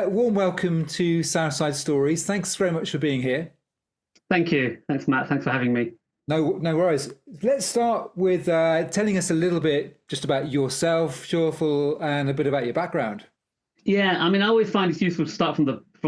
warm welcome to Southside Stories. Thanks very much for being here. Thank you. Thanks, Matt. Thanks for having me. No worries. Let's start with telling us a little bit just about yourself, Shorful, and a bit about your background. Yeah, I mean, I always find it's useful to start from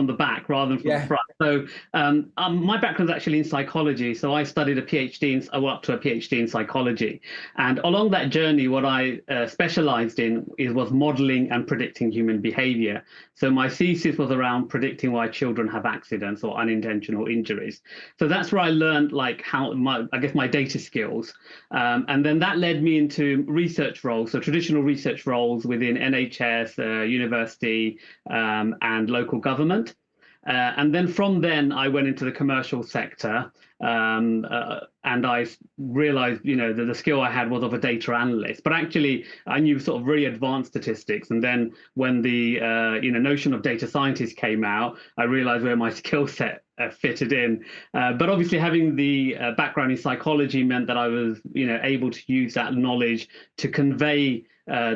the back rather than from the Yeah, front. So, my background is actually in psychology. So I studied a PhD in, I worked to a PhD in psychology, and along that journey, what I specialized in was modeling and predicting human behavior. So my thesis was around predicting why children have accidents or unintentional injuries. So that's where I learned like how I guess my data skills, and then that led me into research roles. So traditional research roles within NHS, university, and local government. And then from then, I went into the commercial sector, and I realized, that the skill I had was of a data analyst. But actually, I knew sort of really advanced statistics. And then when the notion of data scientist came out, I realized where my skill set fitted in. But obviously, having the background in psychology meant that I was, able to use that knowledge to convey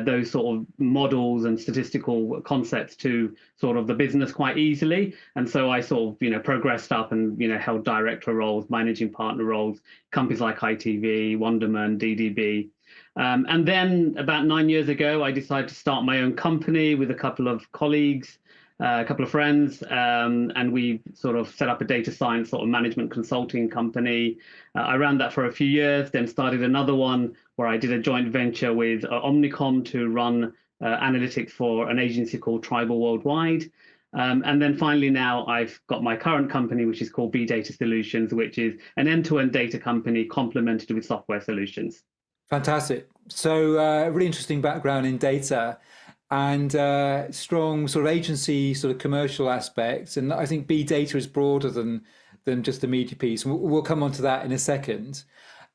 those sort of models and statistical concepts to sort of the business quite easily. And so I sort of, progressed up and, held director roles, managing partner roles, companies like ITV, Wonderman, DDB. And then about 9 years ago, I decided to start my own company with a couple of colleagues, a couple of friends, and we sort of set up a data science sort of management consulting company. I ran that for a few years, then started another one where I did a joint venture with Omnicom to run analytics for an agency called Tribal Worldwide. And then finally now I've got my current company, which is called B Data Solutions, which is an end-to-end data company complemented with software solutions. fantastic. So, really interesting background in data and strong sort of agency, sort of commercial aspects. And I think B data is broader than just the media piece. We'll come on to that in a second.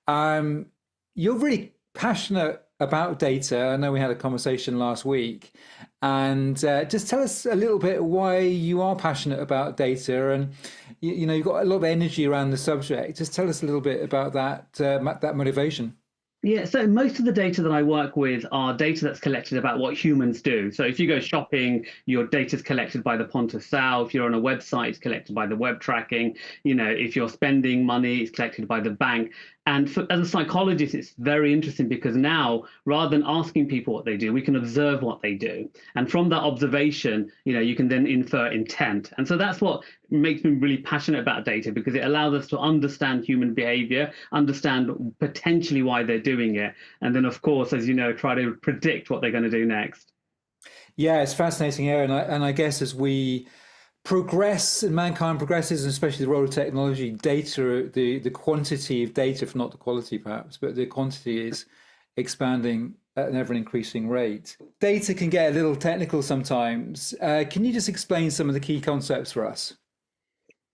Um, you're really passionate about data. I know we had a conversation last week, and just tell us a little bit why you are passionate about data, and you've got a lot of energy around the subject. Just tell us a little bit about that motivation. Yeah, so most of the data that I work with are data that's collected about what humans do. So if you go shopping, your data is collected by the point of sale. If you're on a website, it's collected by the web tracking. If you're spending money, it's collected by the bank. And as a psychologist, it's very interesting because now, rather than asking people what they do, we can observe what they do. And from that observation, you can then infer intent. And so that's what makes me really passionate about data, because it allows us to understand human behavior, understand potentially why they're doing it. And then, of course, as you know, try to predict what they're going to do next. Yeah, it's a fascinating area, and I guess as we progress and mankind progresses, and especially the role of technology, data, the quantity of data, if not the quality perhaps, but the quantity is expanding at an ever increasing rate. Data can get a little technical sometimes. Can you just explain some of the key concepts for us?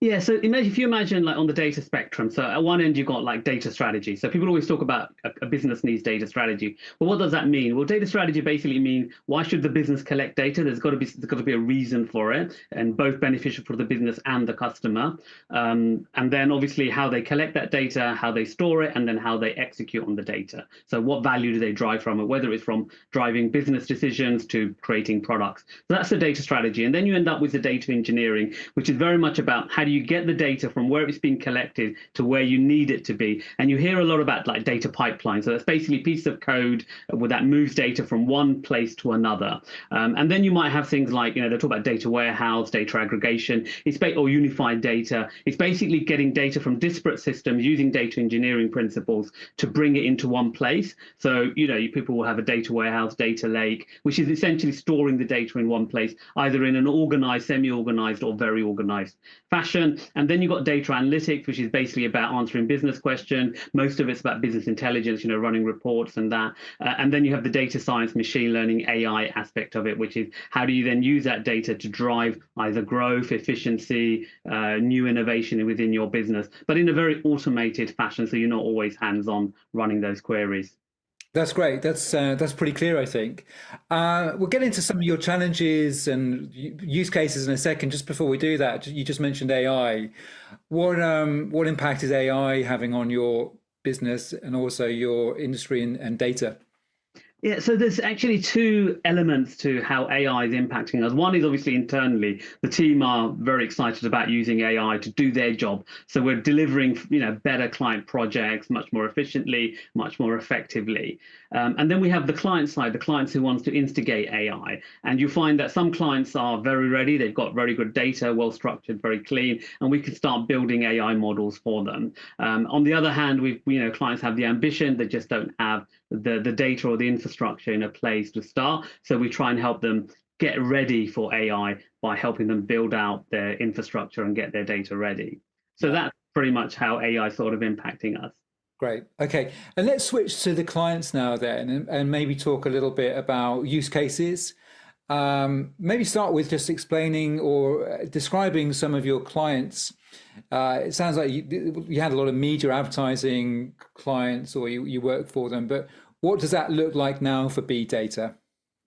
Yeah, so imagine if you imagine like on the data spectrum. So at one end you've got like data strategy. So people always talk about a business needs data strategy. Well, what does that mean? Well, data strategy basically means why should the business collect data? There's got to be a reason for it, and both beneficial for the business and the customer. And then obviously how they collect that data, how they store it, and then how they execute on the data. So what value do they drive from it? Whether it's from driving business decisions to creating products. So that's the data strategy, and then you end up with the data engineering, which is very much about how do you get the data from where it's being collected to where you need it to be. And you hear a lot about like data pipelines. So that's basically a piece of code that moves data from one place to another. And then you might have things like, they talk about data warehouse, data aggregation, or unified data. It's basically getting data from disparate systems using data engineering principles to bring it into one place. So, people will have a data warehouse, data lake, which is essentially storing the data in one place, either in an organized, semi-organized, or very organized fashion. And then you've got data analytics, which is basically about answering business questions. Most of it's about business intelligence, running reports and that. And then you have the data science, machine learning, AI aspect of it, which is how do you then use that data to drive either growth, efficiency, new innovation within your business, but in a very automated fashion, so you're not always hands-on running those queries. That's great. That's pretty clear, I think. We'll get into some of your challenges and use cases in a second. Just before we do that, you just mentioned AI. What impact is AI having on your business and also your industry and data? Yeah, so there's actually two elements to how AI is impacting us. One is obviously internally, the team are very excited about using AI to do their job. So we're delivering, better client projects much more efficiently, much more effectively. And then we have the client side, the clients who wants to instigate AI. And you find that some clients are very ready, they've got very good data, well structured, very clean, and we can start building AI models for them. On the other hand, clients have the ambition, they just don't have the data or the infrastructure in a place to start. So we try and help them get ready for AI by helping them build out their infrastructure and get their data ready. So Yeah. that's pretty much how AI is sort of impacting us. Great. Okay. And let's switch to the clients now then, and maybe talk a little bit about use cases. Maybe start with just explaining or describing some of your clients. It sounds like you had a lot of media advertising clients, or you work for them, but what does that look like now for B data?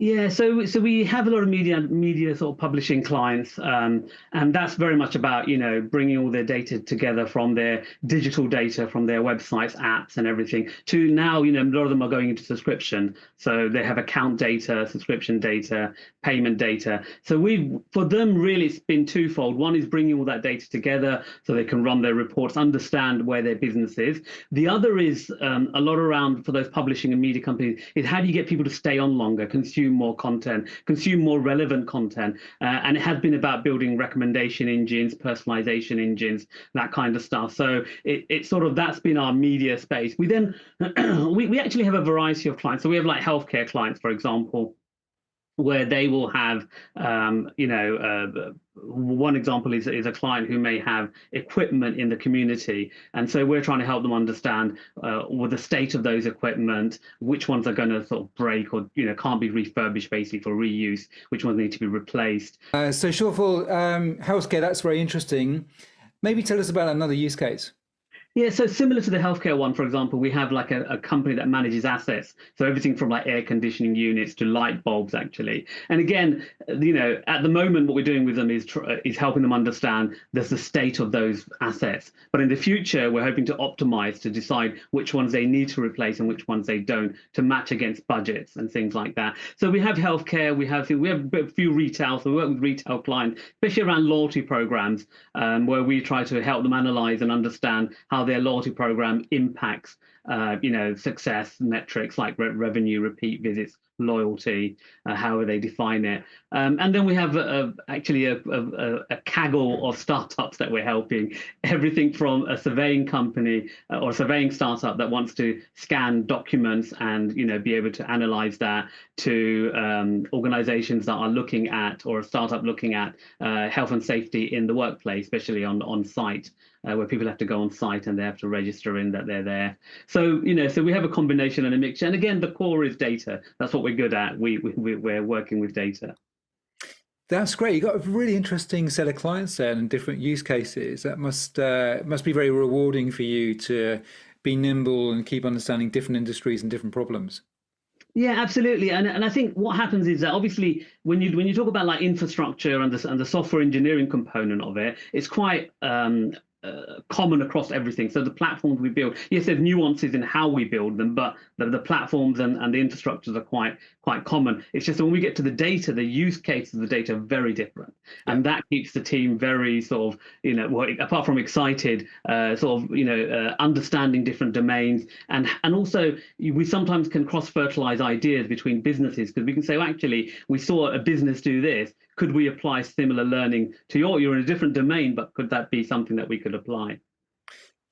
Yeah, so we have a lot of media sort of publishing clients, and that's very much about bringing all their data together from their digital data, from their websites, apps, and everything. To now, a lot of them are going into subscription, so they have account data, subscription data, payment data. So for them really it's been twofold. One is bringing all that data together so they can run their reports, understand where their business is. The other is a lot around for those publishing and media companies is how do you get people to stay on longer, consume more content, consume more relevant content. And it has been about building recommendation engines, personalization engines, that kind of stuff. So it's sort of that's been our media space. We then we actually have a variety of clients. So we have like healthcare clients, for example, where they will have, one example is a client who may have equipment in the community. And so we're trying to help them understand what the state of those equipment, which ones are going to sort of break or, can't be refurbished basically for reuse, which ones need to be replaced. So Shortful, healthcare, that's very interesting. Maybe tell us about another use case. Yeah, so similar to the healthcare one, for example, we have like a company that manages assets. So everything from like air conditioning units to light bulbs, actually. And again, at the moment, what we're doing with them is helping them understand there's the state of those assets. But in the future, we're hoping to optimize to decide which ones they need to replace and which ones they don't to match against budgets and things like that. So we have healthcare, we have a few retail. So we work with retail clients, especially around loyalty programs, where we try to help them analyze and understand how their loyalty program impacts, success metrics like revenue, repeat visits, loyalty, however they define it. And then we have actually a kaggle of startups that we're helping. Everything from a surveying company or a surveying startup that wants to scan documents and be able to analyze that, to organizations that are looking at, or a startup looking at health and safety in the workplace, especially on site. Where people have to go on site and they have to register in that they're there. So, so we have a combination and a mixture. And again, the core is data. That's what we're good at. We're working with data. That's great. You've got a really interesting set of clients there and different use cases. That must be very rewarding for you to be nimble and keep understanding different industries and different problems. Yeah, absolutely. And I think what happens is that obviously when you talk about like infrastructure and the software engineering component of it, it's quite common across everything. So the platforms we build, yes, there's nuances in how we build them, but the platforms and the infrastructures are quite common. It's just that when we get to the data, the use cases of the data are very different, and that keeps the team very sort of apart from excited, understanding different domains, and also we sometimes can cross fertilize ideas between businesses, because we can say, well, actually we saw a business do this. Could we apply similar learning to you're in a different domain, but could that be something that we could apply?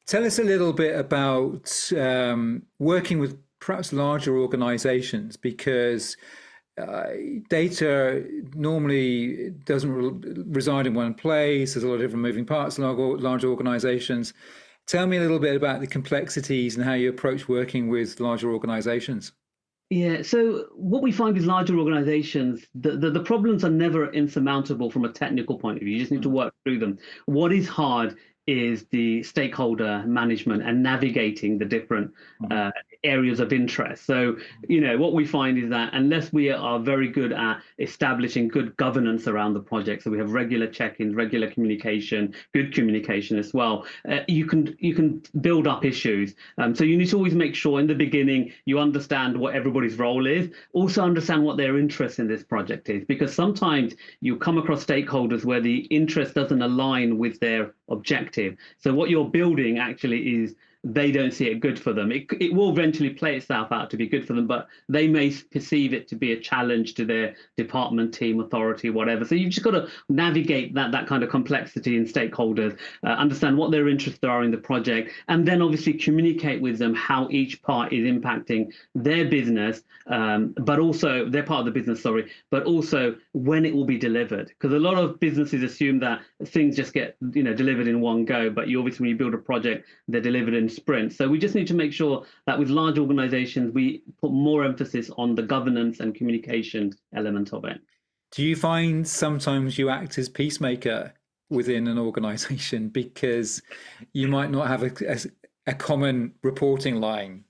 Tell us a little bit about working with perhaps larger organizations, because data normally doesn't reside in one place. There's a lot of different moving parts in large organizations. Tell me a little bit about the complexities and how you approach working with larger organizations. Yeah, so what we find with larger organizations, the problems are never insurmountable from a technical point of view. You just need to work through them. What is hard is the stakeholder management and navigating the different uh, areas of interest. So, what we find is that unless we are very good at establishing good governance around the project, so we have regular check-ins, regular communication, good communication as well, you can build up issues. So you need to always make sure in the beginning you understand what everybody's role is, also understand what their interest in this project is, because sometimes you come across stakeholders where the interest doesn't align with their objective. So what you're building actually is they don't see it good for them. It will eventually play itself out to be good for them, but they may perceive it to be a challenge to their department, team, authority, whatever. So you've just got to navigate that kind of complexity in stakeholders, understand what their interests are in the project, and then obviously communicate with them how each part is impacting their business, but also their part of the business, sorry, but also when it will be delivered. Because a lot of businesses assume that things just get delivered in one go, but you obviously when you build a project, they're delivered in sprints. So we just need to make sure that with large organizations, we put more emphasis on the governance and communication element of it. Do you find sometimes you act as peacemaker within an organization because you might not have a common reporting line?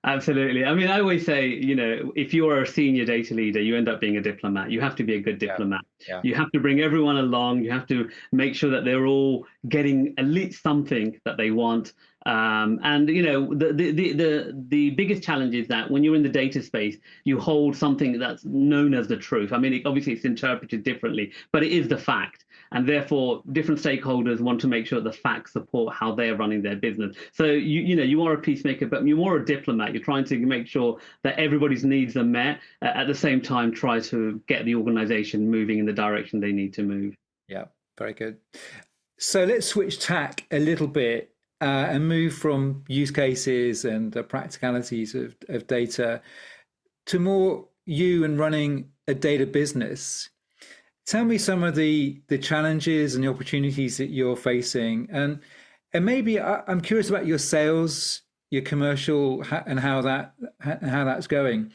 Absolutely. I mean, I always say, if you are a senior data leader, you end up being a diplomat. You have to be a good Yeah, diplomat. yeah. You have to bring everyone along. You have to make sure that they're all getting at least something that they want. And the biggest challenge is that when you're in the data space, you hold something that's known as the truth. I mean, obviously it's interpreted differently, but it is the fact. And therefore, different stakeholders want to make sure the facts support how they're running their business. So you are a peacemaker, but you're more a diplomat. You're trying to make sure that everybody's needs are met. At the same time, try to get the organization moving in the direction they need to move. Yeah, very good. So let's switch tack a little bit and move from use cases and the practicalities of data to more you and running a data business. Tell me some of the challenges and the opportunities that you're facing, and maybe I'm curious about your sales, your commercial, and how that's going.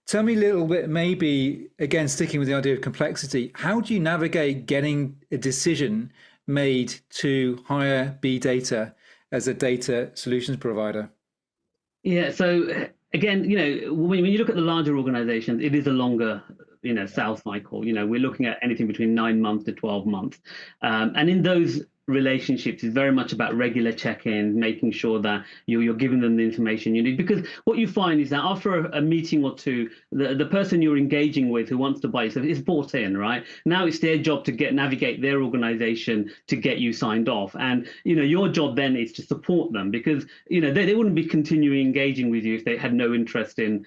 Tell me a little bit, maybe again sticking with the idea of complexity. How do you navigate getting a decision made to hire B Data as a data solutions provider? Yeah. So again, when you look at the larger organizations, it is a longer sales cycle. We're looking at anything between 9 months to 12 months, and in those relationships is very much about regular check-ins, making sure that you're giving them the information you need. Because what you find is that after a meeting or two, the person you're engaging with who wants to buy stuff is bought in, right? Now it's their job to navigate their organization to get you signed off, and your job then is to support them, because they wouldn't be continuing engaging with you if they had no interest in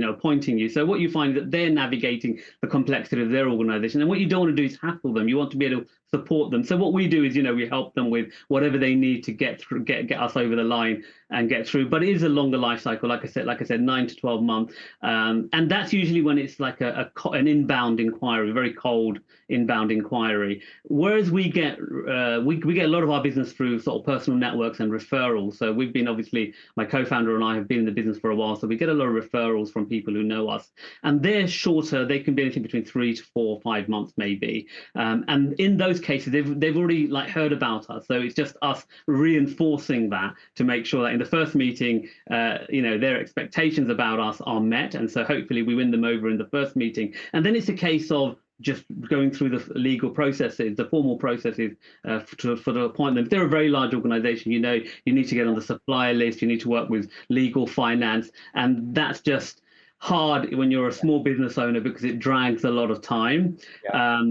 appointing you. So what you find is that they're navigating the complexity of their organization, and what you don't want to do is hassle them. You want to be able to support them. So what we do is, we help them with whatever they need to get through, get us over the line and get through. But it is a longer life cycle, like I said, 9 to 12 months, and that's usually when it's like an inbound inquiry, very cold inbound inquiry. Whereas we get a lot of our business through sort of personal networks and referrals. So we've been, obviously, my co-founder and I have been in the business for a while, so we get a lot of referrals from people who know us, and they're shorter. They can be anything between 3 to 4 or 5 months maybe, and in those cases they've already heard about us. So it's just us reinforcing that to make sure that in the first meeting, their expectations about us are met, and so hopefully we win them over in the first meeting. And then it's a case of just going through the legal processes, the formal processes for the appointment. If they're a very large organization, you need to get on the supplier list, you need to work with legal, finance, and that's just hard when you're a small business owner because it drags a lot of time. Yeah.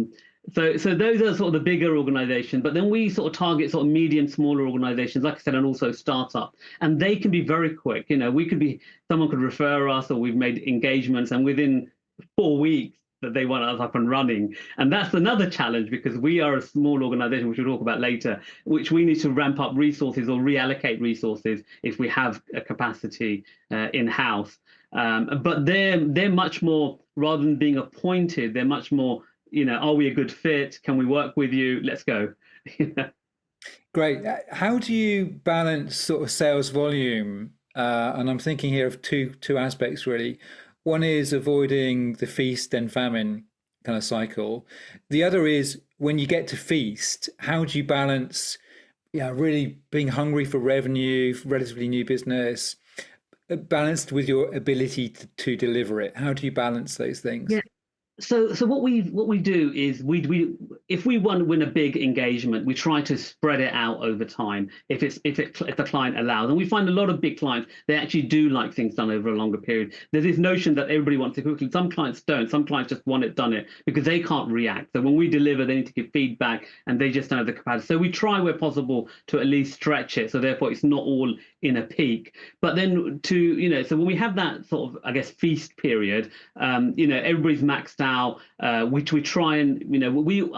So those are sort of the bigger organizations, but then we sort of target sort of medium, smaller organizations, like I said, and also startup, and they can be very quick. Someone could refer us, or we've made engagements, and within 4 weeks that they want us up and running. And that's another challenge, because we are a small organization, which we'll talk about later, which we need to ramp up resources or reallocate resources if we have a capacity in-house. But they're much more, rather than being appointed, they're much more, are we a good fit? Can we work with you? Let's go. Great. How do you balance sort of sales volume? And I'm thinking here of two aspects really. One is avoiding the feast and famine kind of cycle. The other is when you get to feast, how do you balance Yeah, really being hungry for revenue, for relatively new business, balanced with your ability to deliver it. How do you balance those things? So what we do is we if we want to win a big engagement, we try to spread it out over time. If the client allows, and we find a lot of big clients, they actually do like things done over a longer period. There's this notion that everybody wants it quickly. Some clients don't. Some clients just want it done it because they can't react. So when we deliver, they need to give feedback, and they just don't have the capacity. So we try where possible to at least stretch it. So therefore, it's not all in a peak. But then so when we have that sort of, I guess, feast period, everybody's maxed out, which we try and,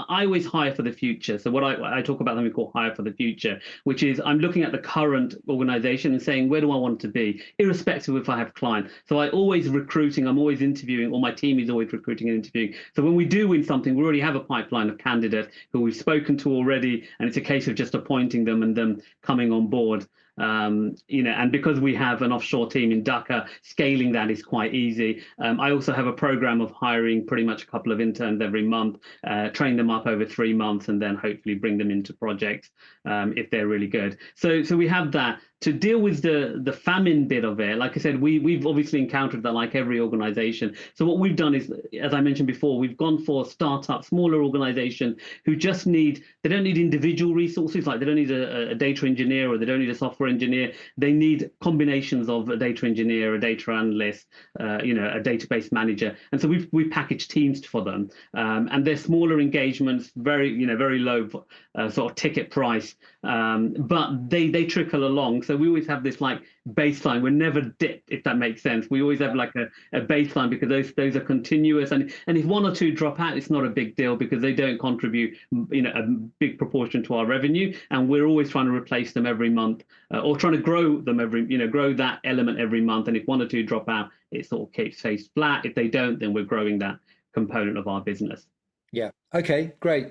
I always hire for the future. So what I talk about, them we call hire for the future, which is I'm looking at the current organization and saying, where do I want to be, irrespective if I have client. So I always recruiting, I'm always interviewing, or my team is always recruiting and interviewing. So when we do win something, we already have a pipeline of candidates who we've spoken to already, and it's a case of just appointing them and them coming on board. And because we have an offshore team in Dhaka, scaling that is quite easy. I also have a program of hiring pretty much a couple of interns every month, train them up over 3 months, and then hopefully bring them into projects if they're really good. So we have that. To deal with the famine bit of it, like I said, we've obviously encountered that like every organization. So what we've done is, as I mentioned before, we've gone for startup, smaller organization who just they don't need individual resources, like they don't need a data engineer or they don't need a software engineer. They need combinations of a data engineer, a data analyst, a database manager. And so we package teams for them. And they're smaller engagements, very low sort of ticket price, but they trickle along. So we always have this like baseline. We're never dipped, if that makes sense. We always have like a baseline because those are continuous. And if one or two drop out, it's not a big deal because they don't contribute, a big proportion to our revenue. And we're always trying to replace them every month, or trying to grow them grow that element every month. And if one or two drop out, it sort of stays flat. If they don't, then we're growing that component of our business. Yeah. Okay, great.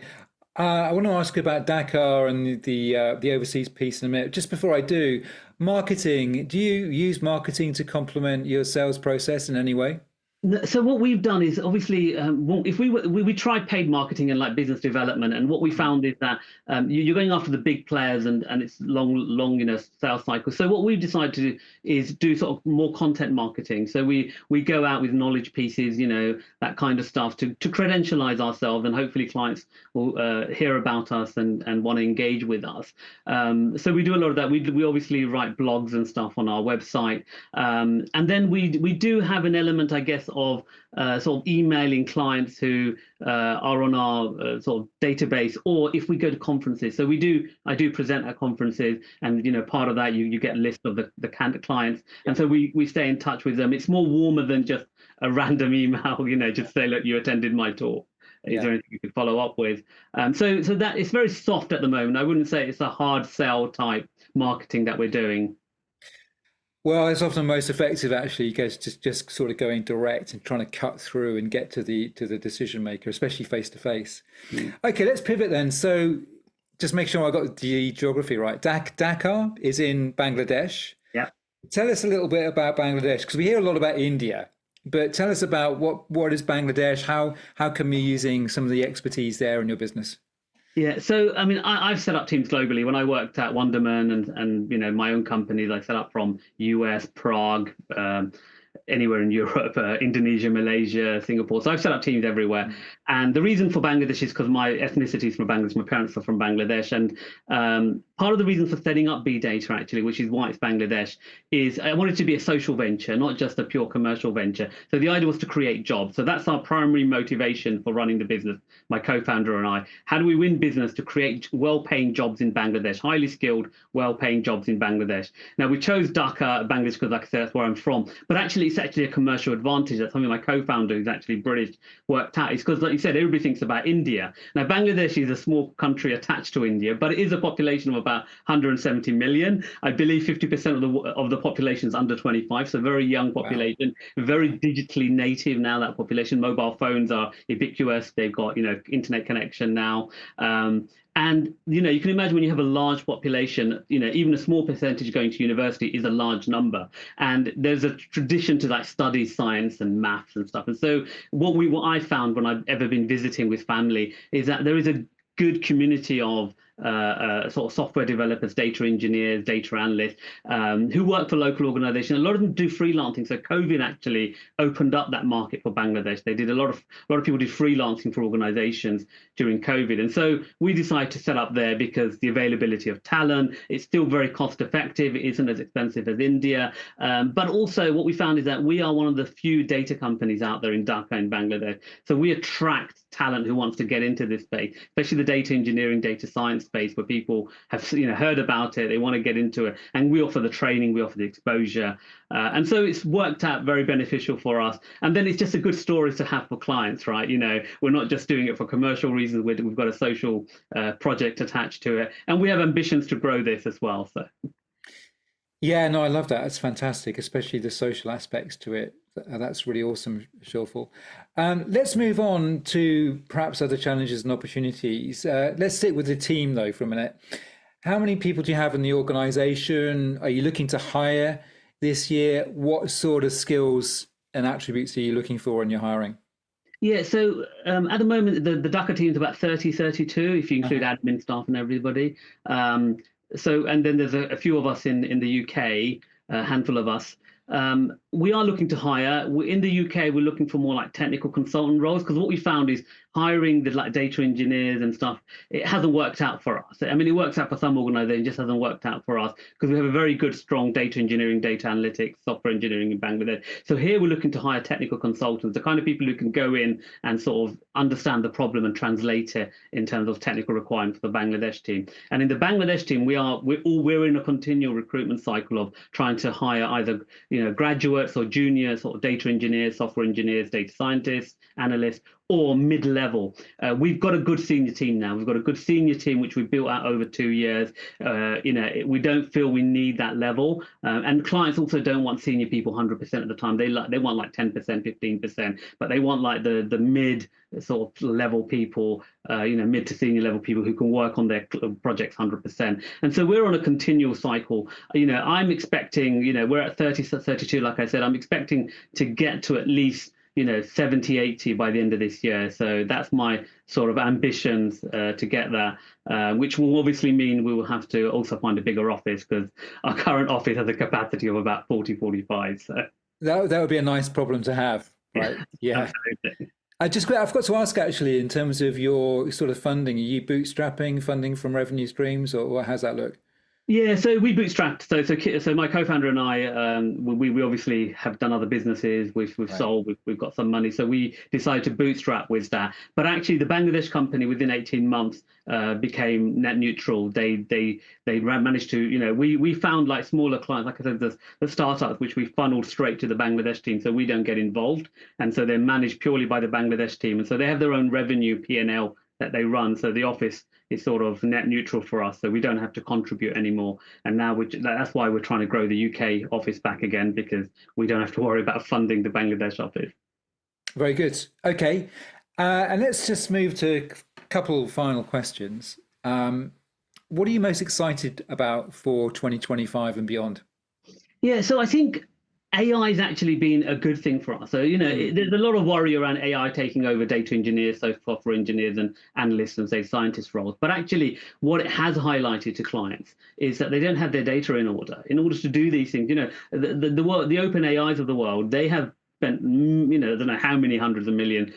I want to ask about Dakar and the overseas piece in a minute. Just before I do, marketing. Do you use marketing to complement your sales process in any way? So what we've done is obviously, if we tried paid marketing and like business development, and what we found is that you're going after the big players, and it's long sales cycle. So what we've decided to do is do sort of more content marketing. So we go out with knowledge pieces, that kind of stuff to credentialize ourselves, and hopefully clients will hear about us and want to engage with us. So we do a lot of that. We obviously write blogs and stuff on our website, and then we do have an element, I guess, of sort of emailing clients who are on our sort of database, or if we go to conferences. So I do present at conferences, and part of that you get a list of the clients, and so we stay in touch with them. It's more warmer than just a random email, just say, look, you attended my talk. Is there anything you could follow up with? So that it's very soft at the moment. I wouldn't say it's a hard sell type marketing that we're doing. Well, it's often most effective actually, because just sort of going direct and trying to cut through and get to the decision maker, especially face to face. Okay, let's pivot then. So just make sure I got the geography right. Dakar is in Bangladesh. Yeah. Tell us a little bit about Bangladesh, because we hear a lot about India, but tell us about what is Bangladesh? How come you're using some of the expertise there in your business? Yeah, so I mean, I've set up teams globally. When I worked at Wonderman and my own companies, I set up from US, Prague, anywhere in Europe, Indonesia, Malaysia, Singapore. So I've set up teams everywhere. And the reason for Bangladesh is because my ethnicity is from Bangladesh. My parents are from Bangladesh. And part of the reason for setting up B Data, actually, which is why it's Bangladesh, is I wanted to be a social venture, not just a pure commercial venture. So the idea was to create jobs. So that's our primary motivation for running the business, my co-founder and I. How do we win business to create well-paying jobs in Bangladesh, highly skilled, well-paying jobs in Bangladesh? Now, we chose Dhaka, Bangladesh, because like I said, that's where I'm from. But actually, it's actually a commercial advantage. That's something my co-founder, who's actually British, worked out. It's because, like you said, everybody thinks about India. Now, Bangladesh is a small country attached to India, but it is a population of about 170 million. I believe 50% of the population is under 25, so very young population, wow. Very digitally native now, that population. Mobile phones are ubiquitous. They've got, internet connection now. And, you can imagine when you have a large population, even a small percentage going to university is a large number. And there's a tradition to study science and maths and stuff. And so what I found when I've ever been visiting with family is that there is a good community of sort of software developers, data engineers, data analysts who work for local organizations. A lot of them do freelancing. So COVID actually opened up that market for Bangladesh. They did a lot of people did freelancing for organizations during COVID. And so we decided to set up there because the availability of talent, it's still very cost effective. It isn't as expensive as India. But also what we found is that we are one of the few data companies out there in Dhaka in Bangladesh. So we attract talent who wants to get into this space, especially the data engineering, data science space, where people have heard about it, they want to get into it, and we offer the training, we offer the exposure, and so it's worked out very beneficial for us. And then it's just a good story to have for clients, right? We're not just doing it for commercial reasons. We've got a social project attached to it, and we have ambitions to grow this as well. So. Yeah, no, I love that. It's fantastic, especially the social aspects to it. That's really awesome, Shorful. Let's move on to perhaps other challenges and opportunities. Let's stick with the team, though, for a minute. How many people do you have in the organization? Are you looking to hire this year? What sort of skills and attributes are you looking for in your hiring? Yeah, so at the moment, the Dhaka team is about 30, 32, if you include Uh-huh. admin staff and everybody. And then there's a few of us in the UK, a handful of us. We are looking to hire. In the UK, we're looking for more like technical consultant roles, because what we found is hiring the like data engineers and stuff, it hasn't worked out for us. I mean, it works out for some organizations, just hasn't worked out for us because we have a very good, strong data engineering, data analytics, software engineering in Bangladesh. So here we're looking to hire technical consultants, the kind of people who can go in and sort of understand the problem and translate it in terms of technical requirements for the Bangladesh team. And in the Bangladesh team, we're in a continual recruitment cycle of trying to hire either graduates or juniors or data engineers, software engineers, data scientists, analysts, or mid-level. We've got a good senior team now. We've got a good senior team which we built out over 2 years. We don't feel we need that level, and clients also don't want senior people 100% of the time. They want like 10%, 15%, but they want like the mid sort of level people, mid to senior level people who can work on their projects 100%. And so we're on a continual cycle. I'm expecting, we're at 30, 32, like I said, I'm expecting to get to at least 70, 80 by the end of this year. So that's my sort of ambitions to get there, which will obviously mean we will have to also find a bigger office because our current office has a capacity of about 40, 45. So That would be a nice problem to have, right? Yeah. absolutely. I've got to ask actually, in terms of your sort of funding, are you bootstrapping funding from revenue streams, or how's that look? Yeah, so we bootstrapped. So my co-founder and I, we obviously have done other businesses. We've Right. sold. We've got some money. So we decided to bootstrap with that. But actually, the Bangladesh company within 18 months became net neutral. They managed to. We found like smaller clients, like I said, the startups, which we funneled straight to the Bangladesh team, so we don't get involved, and so they're managed purely by the Bangladesh team, and so they have their own revenue P&L that they run. So the office is sort of net neutral for us, so we don't have to contribute anymore. And now that's why we're trying to grow the UK office back again, because we don't have to worry about funding the Bangladesh office. Very good. Okay. And let's just move to a couple final questions. What are you most excited about for 2025 and beyond? Yeah, so I think AI has actually been a good thing for us. So, there's a lot of worry around AI taking over data engineers, so software engineers and analysts and say scientist roles. But actually, what it has highlighted to clients is that they don't have their data in order. In order to do these things, the open AIs of the world, they have spent, I don't know how many hundreds of million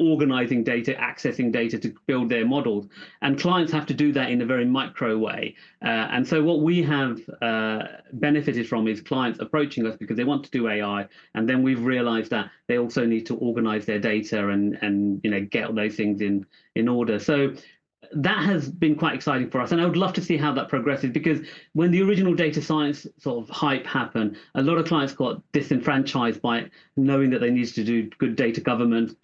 organizing data, accessing data to build their models. And clients have to do that in a very micro way. And so what we have benefited from is clients approaching us because they want to do AI. And then we've realized that they also need to organize their data and get those things in order. So that has been quite exciting for us, and I would love to see how that progresses, because when the original data science sort of hype happened, a lot of clients got disenfranchised by knowing that they needed to do good data governance,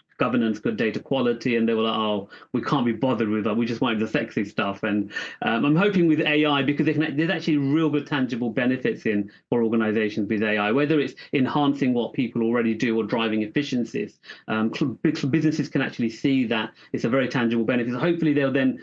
good data quality, and they were like, oh, we can't be bothered with that. We just wanted the sexy stuff. And I'm hoping with AI, because there's actually real good tangible benefits for organizations with AI, whether it's enhancing what people already do or driving efficiencies. Businesses can actually see that it's a very tangible benefit. So hopefully they'll then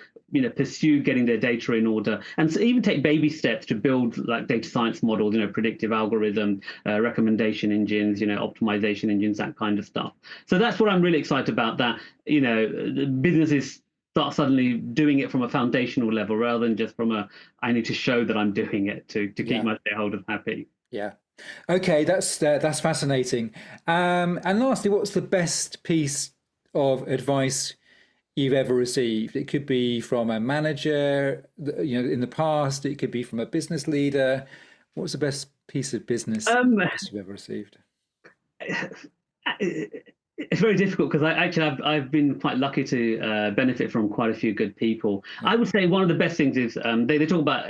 pursue getting their data in order, and so even take baby steps to build like data science models, predictive algorithm, recommendation engines, optimization engines, that kind of stuff. So that's what I'm really excited about. That the businesses start suddenly doing it from a foundational level rather than just from a I need to show that I'm doing it to keep Yeah. my shareholders happy. Yeah. Okay, that's fascinating. And lastly, what's the best piece of advice you've ever received? It could be from a manager, in the past. It could be from a business leader. What's the best piece of business Um, advice you've ever received? it's very difficult because I've been quite lucky to benefit from quite a few good people. Yeah. I would say one of the best things is they talk about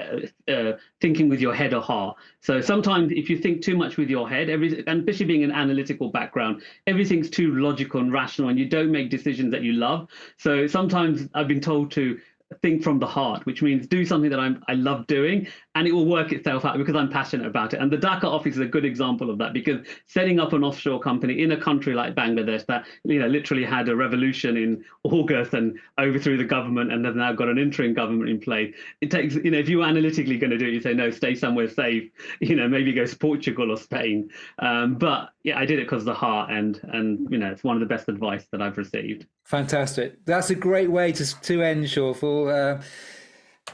thinking with your head or heart. So sometimes if you think too much with your head, and especially being an analytical background, everything's too logical and rational, and you don't make decisions that you love. So sometimes I've been told to think from the heart, which means do something that I love doing, and it will work itself out because I'm passionate about it. And the Dhaka office is a good example of that, because setting up an offshore company in a country like Bangladesh that literally had a revolution in August and overthrew the government and has now got an interim government in place. It takes, if you're analytically going to do it, you say no, stay somewhere safe. Maybe go to Portugal or Spain. But yeah, I did it because of the heart, and it's one of the best advice that I've received. Fantastic. That's a great way to end, Shawful.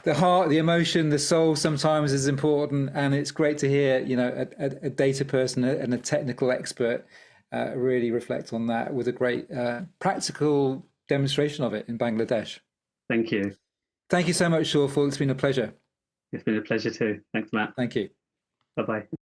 The heart, the emotion, the soul sometimes is important, and it's great to hear, a data person and a technical expert really reflect on that with a great practical demonstration of it in Bangladesh. Thank you. Thank you so much, Shawful. It's been a pleasure. It's been a pleasure too. Thanks, Matt. Thank you. Bye bye.